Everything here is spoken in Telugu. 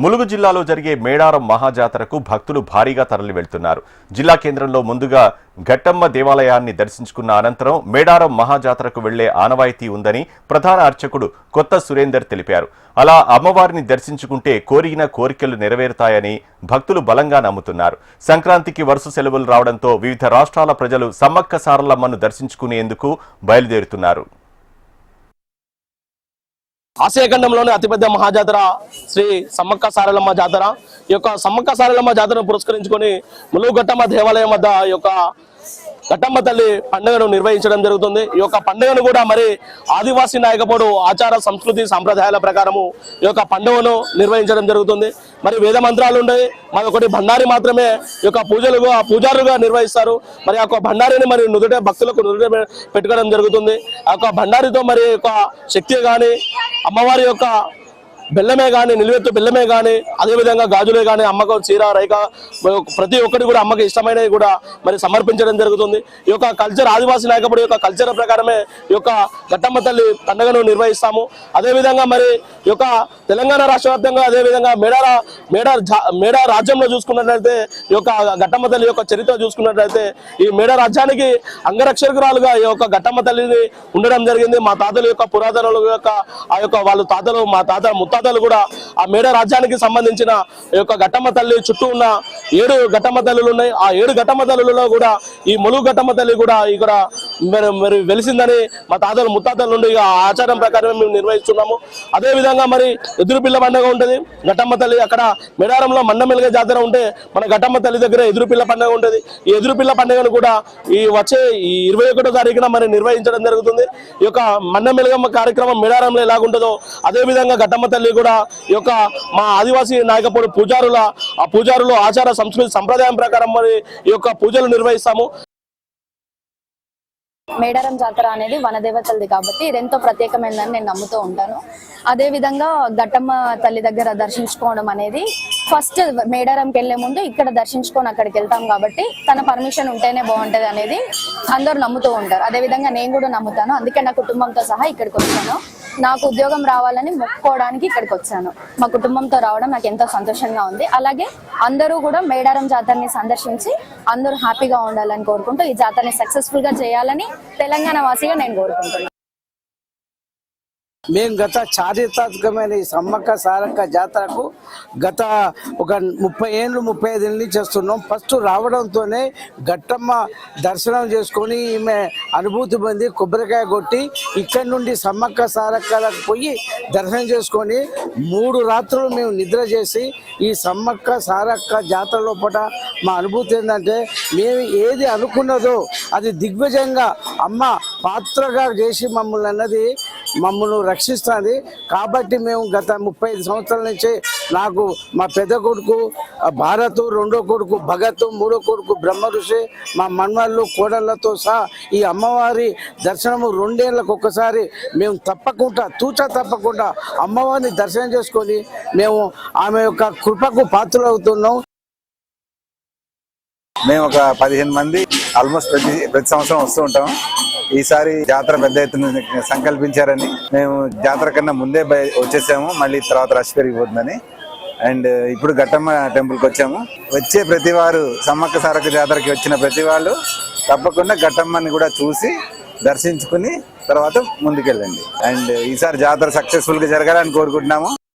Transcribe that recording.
ములుగు జిల్లాలో జరిగే మేడారం మహాజాతరకు భక్తులు భారీగా తరలి వెళ్తున్నారు. జిల్లా కేంద్రంలో ముందుగా ఘట్టమ్మ దేవాలయాన్ని దర్శించుకున్న అనంతరం మేడారం మహాజాతరకు వెళ్లే ఆనవాయితీ ఉందని ప్రధాన అర్చకుడు కొత్త సురేందర్ తెలిపారు. అలా అమ్మవారిని దర్శించుకుంటే కోరిన కోరికలు నెరవేరుతాయని భక్తులు బలంగా నమ్ముతున్నారు. సంక్రాంతికి వరుస సెలవులు రావడంతో వివిధ రాష్ట్రాల ప్రజలు సమ్మక్క సారలమ్మను దర్శించుకునేందుకు బయలుదేరుతున్నారు. ఆసియా ఖండంలోని అతిపెద్ద మహాజాతర శ్రీ సమ్మక్క సారలమ్మ జాతర. ఈ యొక్క సమ్మక్క సారలమ్మ జాతరను పురస్కరించుకొని ములుగు ఘట్టమ్మ దేవాలయం వద్ద ఈ యొక్క ఘట్టమ్మ తల్లి పండుగను నిర్వహించడం జరుగుతుంది. ఈ యొక్క పండుగను కూడా మరి ఆదివాసీ నాయకపోడు ఆచార సంస్కృతి సాంప్రదాయాల ప్రకారము ఈ యొక్క పండుగను నిర్వహించడం జరుగుతుంది. మరి వేద మంత్రాలు ఉన్నాయి, మరి ఒకటి భండారి మాత్రమే ఈ యొక్క పూజారుగా నిర్వహిస్తారు. మరి ఆ యొక్క భండారిని మరి నుదుట భక్తులకు నుదుట పెట్టుకోవడం జరుగుతుంది. ఆ యొక్క భండారితో మరి యొక్క శక్తి కానీ అమ్మవారి యొక్క బెల్లమే కానీ నిలువెత్తు బెల్లమే కానీ అదేవిధంగా గాజులే కానీ అమ్మకు చీర రైక ప్రతి ఒక్కటి కూడా అమ్మకి ఇష్టమైనవి కూడా మరి సమర్పించడం జరుగుతుంది. ఈ యొక్క కల్చర్ ఆదివాసీ నాయకుడు యొక్క కల్చర్ ప్రకారమే ఈ యొక్క ఘట్టమ్మ తల్లి పండుగను నిర్వహిస్తాము. అదేవిధంగా మరి ఈ యొక్క తెలంగాణ రాష్ట్ర వ్యాప్తంగా అదేవిధంగా మేడా రాజ్యంలో చూసుకున్నట్లయితే ఈ యొక్క ఘట్టమ్మ తల్లి యొక్క చరిత్ర చూసుకున్నట్లయితే ఈ మేడా రాజ్యానికి అంగరక్షకురాలుగా ఈ యొక్క ఘట్టమ్మ తల్లిని ఉండడం జరిగింది. మా తాతల యొక్క పురాతనల యొక్క ఆ యొక్క వాళ్ళ తాతలు మా తాత ముత్తాతలు కూడా ఆ మేడ రాజ్యానికి సంబంధించిన ఈ యొక్క ఘట్టమ్మ తల్లి చుట్టూ ఉన్న 7 ఘట్టమ్మ తల్లులు ఉన్నాయి. ఆ 7 ఘట్టమ్మ తల్లులలో కూడా ఈ ములుగు ఘట్టమ్మ తల్లి కూడా ఇక్కడ మరి వెలిసిందని మా తాతలు ముత్తాతల నుండి ఆ ఆచారం ప్రకారమే మేము నిర్వహిస్తున్నాము. అదేవిధంగా మరి ఎదురుపిల్ల పండుగ ఉంటుంది. ఘట్టమ్మ తల్లి అక్కడ మేడారంలో మన్నమెలుగ జాతర ఉంటే మన ఘట్టమ్మ తల్లి దగ్గర ఎదురుపిల్ల పండుగ ఉంటుంది. ఈ ఎదురుపిల్ల పండుగను కూడా వచ్చే 21వ తారీఖున మరి నిర్వహించడం జరుగుతుంది. ఈ యొక్క మన్నమెలుగమ్మ కార్యక్రమం మేడారంలో ఎలాగుంటుందో అదేవిధంగా ఘట్టమ్మ తల్లి కూడా ఈ యొక్క మా ఆదివాసీ నాయకపోడు పూజారులు ఆచార సంస్కృతి సంప్రదాయం ప్రకారం మరి ఈ యొక్క పూజలు నిర్వహిస్తాము. మేడారం జాతర అనేది వనదేవతలది కాబట్టి ఇది ఎంతో ప్రత్యేకమైనదని నేను నమ్ముతూ ఉంటాను. అదే విధంగా ఘట్టమ్మ తల్లి దగ్గర దర్శించుకోవడం అనేది ఫస్ట్ మేడారంకి వెళ్లే ముందు ఇక్కడ దర్శించుకొని అక్కడికి వెళ్తాం కాబట్టి తన పర్మిషన్ ఉంటేనే బాగుంటది అనేది అందరూ నమ్ముతూ ఉంటారు. అదే విధంగా నేను కూడా నమ్ముతాను. అందుకే నా కుటుంబంతో సహా ఇక్కడికి వచ్చాను. నాకు ఉద్యోగం రావాలని మొక్కుకోవడానికి ఇక్కడికి వచ్చాను. మా కుటుంబంతో రావడం నాకు ఎంతో సంతోషంగా ఉంది. అలాగే అందరూ కూడా మేడారం జాతరని సందర్శించి అందరూ హ్యాపీగా ఉండాలని కోరుకుంటూ ఈ జాతరని సక్సెస్ఫుల్ గా చేయాలని తెలంగాణ వాసిగా నేను కోరుకుంటున్నాను. మేము గత చారిత్రాత్మకమైన ఈ సమ్మక్క సారక్క జాతరకు గత ఒక 30 ఏళ్ళు 35 ఏళ్ళ నుంచి చేస్తున్నాం. ఫస్ట్ రావడంతోనే ఘట్టమ్మ దర్శనం చేసుకొని ఈమె అనుభూతి పొంది కొబ్బరికాయ కొట్టి ఇక్కడి నుండి సమ్మక్క సారక్కలకు పోయి దర్శనం చేసుకొని 3 రాత్రులు మేము నిద్ర చేసి ఈ సమ్మక్క సారక్క జాతర లోపల మా అనుభూతి ఏంటంటే మేము ఏది అనుకున్నదో అది దిగ్విజయంగా అమ్మ పాత్రగా చేసి మమ్మల్ని రక్షిస్తుంది. కాబట్టి మేము గత 35 సంవత్సరాల నుంచి నాకు మా పెద్ద కొడుకు భారత్, రెండో కొడుకు భగత్, మూడో కొడుకు బ్రహ్మ ఋషి, మా మన్మళ్ళు కోడళ్లతో సహా ఈ అమ్మవారి దర్శనము 2 ఏళ్ళకు ఒక్కసారి మేము తప్పకుండా అమ్మవారిని దర్శనం చేసుకొని మేము ఆమె యొక్క కృపకు పాత్రలు అవుతున్నాం. మేము ఒక 15 మంది ఆల్మోస్ట్ ప్రతి సంవత్సరం వస్తూ ఉంటాం. ఈసారి జాతర పెద్ద ఎత్తున సంకల్పించారని మేము జాతర కన్నా ముందే వచ్చేసాము. మళ్ళీ తర్వాత రష్ పెరిగిపోతుందని అండ్ ఇప్పుడు ఘట్టమ్మ టెంపుల్కి వచ్చాము. వచ్చే ప్రతి వారు సమ్మక్క సారక్క జాతరకి వచ్చిన ప్రతి వాళ్ళు తప్పకుండా ఘట్టమ్మని కూడా చూసి దర్శించుకుని తర్వాత ముందుకెళ్ళండి. అండ్ ఈసారి జాతర సక్సెస్ఫుల్ గా జరగాలని కోరుకుంటున్నాము.